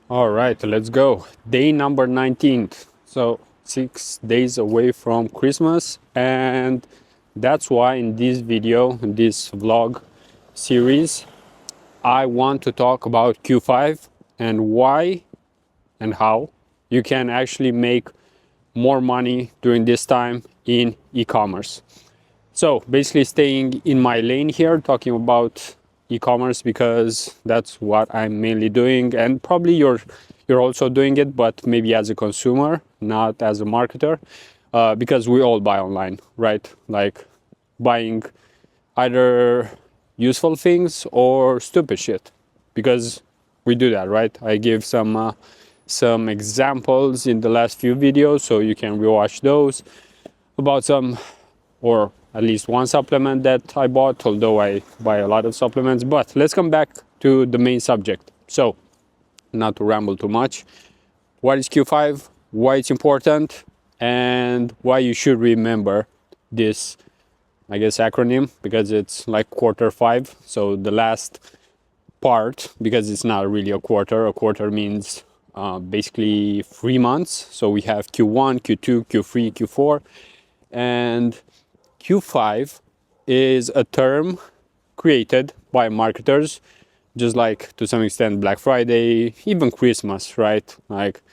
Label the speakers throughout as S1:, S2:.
S1: All right, let's go. Day number 19th. So 6 days away from Christmas. And that's why in this video, in this vlog series, I want to talk about Q5 and why and how you can actually make more money during this time in e-commerce. So basically staying in my lane here, talking about e-commerce because that's what I'm mainly doing, and probably you're also doing it, but maybe as a consumer, not as a marketer, because we all buy online, right? Like buying either useful things or stupid shit, because we do that, right? I give some examples in the last few videos, so you can rewatch those about some, or at least one supplement that I bought, although I buy a lot of supplements. But let's come back to the main subject. So, not to ramble too much, what is Q5, why it's important, and why you should remember this, I guess, acronym, because it's like quarter five. So, the last part, because it's not really a quarter. A quarter means basically 3 months. So, we have Q1, Q2, Q3, Q4, and Q5 is a term created by marketers, just like to some extent Black Friday, even Christmas, right? Like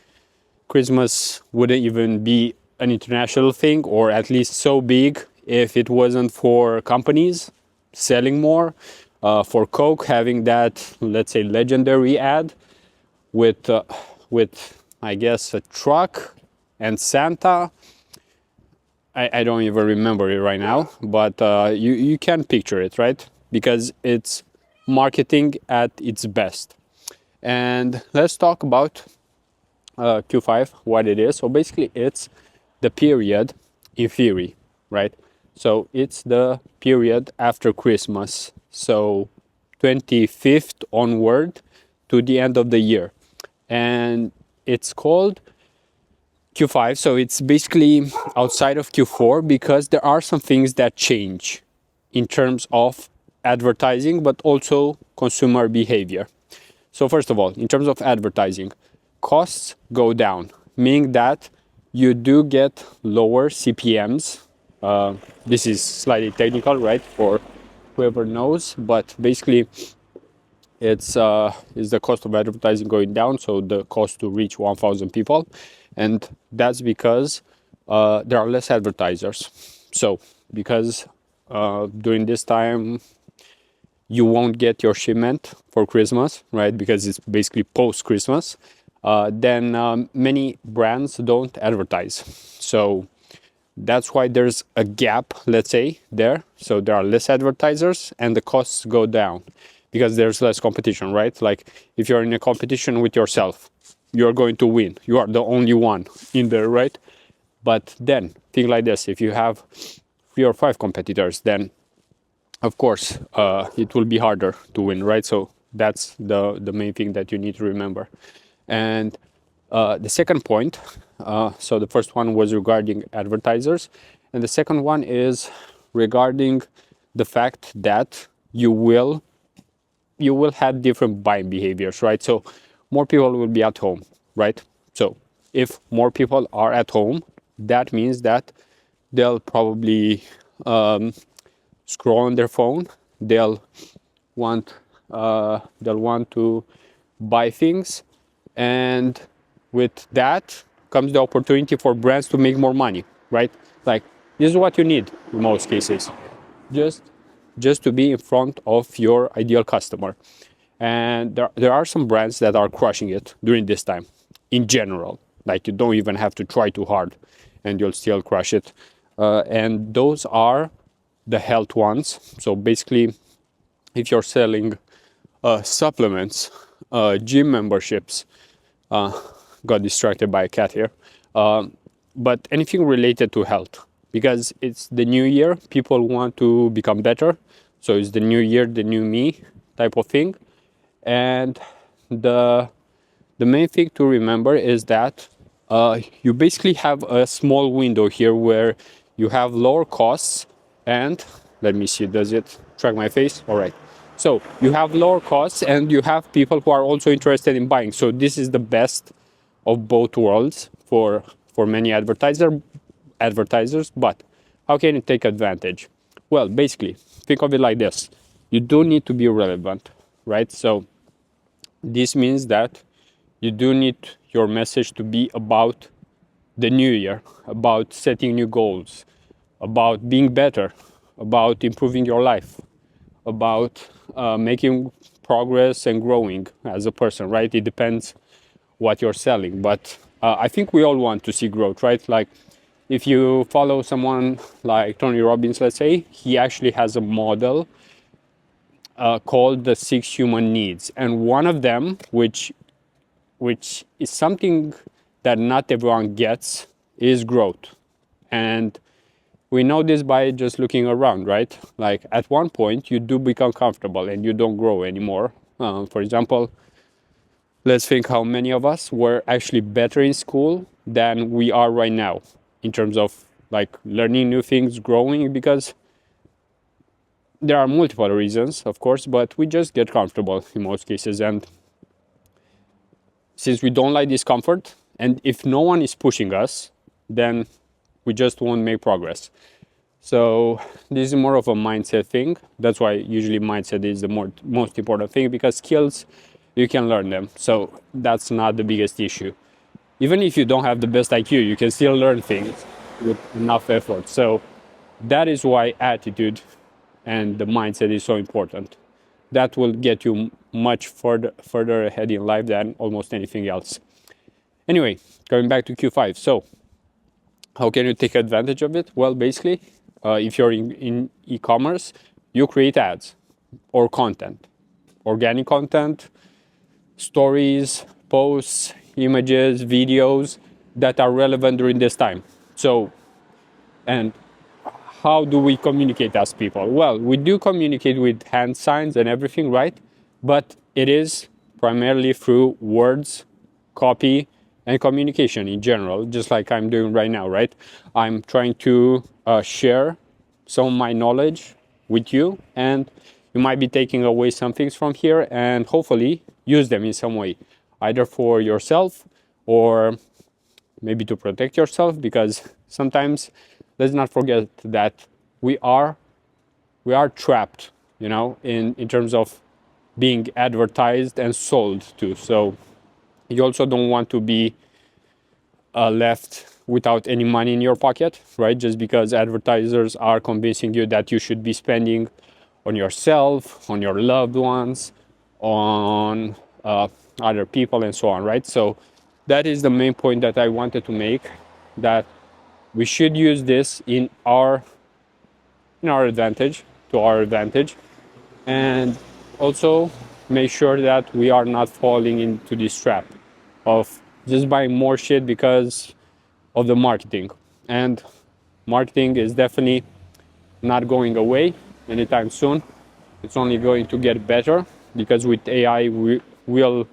S1: Christmas wouldn't even be an international thing, or at least so big, if it wasn't for companies selling more, for Coke having that, let's say, legendary ad with I guess a truck and Santa. I don't even remember it right now, but you can picture it, right? Because it's marketing at its best. And let's talk about Q5, what it is. So basically, it's the period in theory, right? So it's the period after Christmas. So 25th onward to the end of the year. And it's called Q5, so it's basically outside of Q4 because there are some things that change in terms of advertising, but also consumer behavior. So, first of all, in terms of advertising, costs go down, meaning that you do get lower CPMs. This is slightly technical, right, for whoever knows, but basically, it's is the cost of advertising going down, so the cost to reach 1,000 people, and that's because there are less advertisers. So because during this time you won't get your shipment for Christmas, right? Because it's basically post Christmas. Then many brands don't advertise. So that's why there's a gap, let's say, there. So there are less advertisers and the costs go down because there's less competition, right? Like if you're in a competition with yourself, you're going to win. You are the only one in there, right? But then think like this: if you have 3 or 5 competitors, then of course it will be harder to win, right? So that's the main thing that you need to remember. And the second point, so the first one was regarding advertisers, and the second one is regarding the fact that you will have different buying behaviors, right? So more people will be at home, right? So if more people are at home, that means that they'll probably scroll on their phone. They'll want to buy things, and with that comes the opportunity for brands to make more money, right? Like this is what you need in most cases, just to be in front of your ideal customer. And there are some brands that are crushing it during this time in general. Like you don't even have to try too hard and you'll still crush it. And those are the health ones. So basically, if you're selling supplements, gym memberships, got distracted by a cat here, but anything related to health, because it's the new year, people want to become better. So it's the new year, the new me type of thing. And the main thing to remember is that you basically have a small window here where you have lower costs. And let me see, does it track my face? All right. So you have lower costs and you have people who are also interested in buying. So this is the best of both worlds for many advertisers. But how can you take advantage? Well, basically, think of it like this: you do need to be relevant, right? So this means that you do need your message to be about the new year, about setting new goals, about being better, about improving your life, about making progress and growing as a person, right? It depends what you're selling, but I think we all want to see growth, right? Like if you follow someone like Tony Robbins, let's say, he actually has a model called the 6 human needs, and one of them, which is something that not everyone gets, is growth. And we know this by just looking around, right? Like at one point you do become comfortable and you don't grow anymore. For example, let's think how many of us were actually better in school than we are right now in terms of like learning new things, growing, because there are multiple reasons, of course, but we just get comfortable in most cases. And since we don't like discomfort, and if no one is pushing us, then we just won't make progress. So this is more of a mindset thing. That's why usually mindset is the most important thing, because skills, you can learn them. So that's not the biggest issue. Even if you don't have the best IQ, you can still learn things with enough effort. So that is why attitude and the mindset is so important. That will get you much further ahead in life than almost anything else. Anyway, going back to Q5. So how can you take advantage of it? Well, basically, if you're in e-commerce, you create ads or content, organic content, stories, posts, images, videos that are relevant during this time. So, and how do we communicate as people? Well, we do communicate with hand signs and everything, right? But it is primarily through words, copy, and communication in general, just like I'm doing right now, right? I'm trying to share some of my knowledge with you, and you might be taking away some things from here and hopefully use them in some way, either for yourself or maybe to protect yourself, because sometimes let's not forget that we are trapped, you know, in terms of being advertised and sold to. So you also don't want to be left without any money in your pocket, right? Just because advertisers are convincing you that you should be spending on yourself, on your loved ones, on other people, and so on, right? So that is the main point that I wanted to make, that we should use this in our advantage, to our advantage, and also make sure that we are not falling into this trap of just buying more shit because of the marketing. And marketing is definitely not going away anytime soon. It's only going to get better, because with AI we will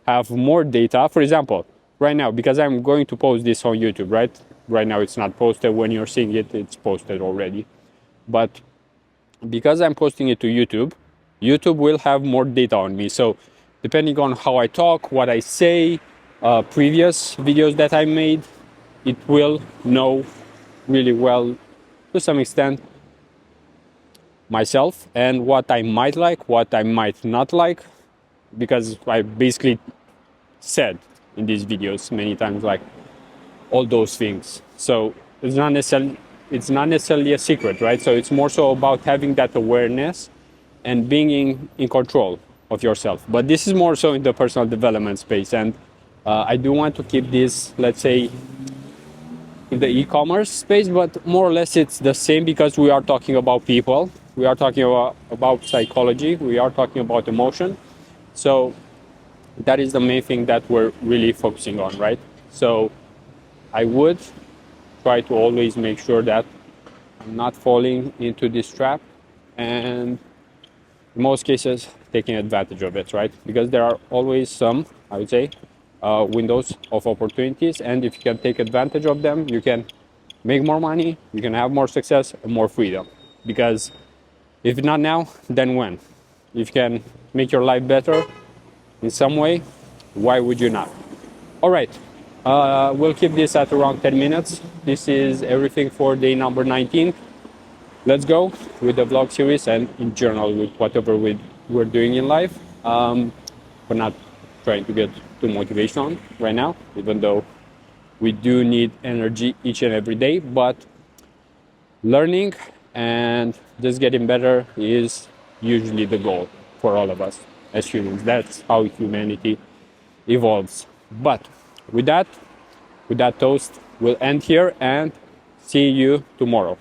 S1: have more data. For example, right now, because I'm going to post this on YouTube, right? Right now it's not posted. When you're seeing it, it's posted already. But because I'm posting it to YouTube, YouTube will have more data on me. So depending on how I talk, what I say, previous videos that I made, it will know really well, to some extent, myself and what I might like, what I might not like, because I basically said in these videos many times, like, all those things. So it's not necessarily a secret, right? So it's more so about having that awareness and being in control of yourself. But this is more so in the personal development space, and I do want to keep this, let's say, in the e-commerce space, but more or less it's the same, because we are talking about people, we are talking about psychology, we are talking about emotion. So that is the main thing that we're really focusing on, right? So I would try to always make sure that I'm not falling into this trap, and in most cases taking advantage of it, right? Because there are always some, I would say, windows of opportunities, and if you can take advantage of them, you can make more money, you can have more success and more freedom. Because if not now, then when? if you can make your life better in some way, why would you not? All right, we'll keep this at around 10 minutes. This is everything for day number 19. Let's go with the vlog series and in general with whatever we're doing in life. We're not trying to get too motivational right now, even though we do need energy each and every day, but learning and just getting better is usually the goal for all of us as humans. That's how humanity evolves. But with that toast, we'll end here and see you tomorrow.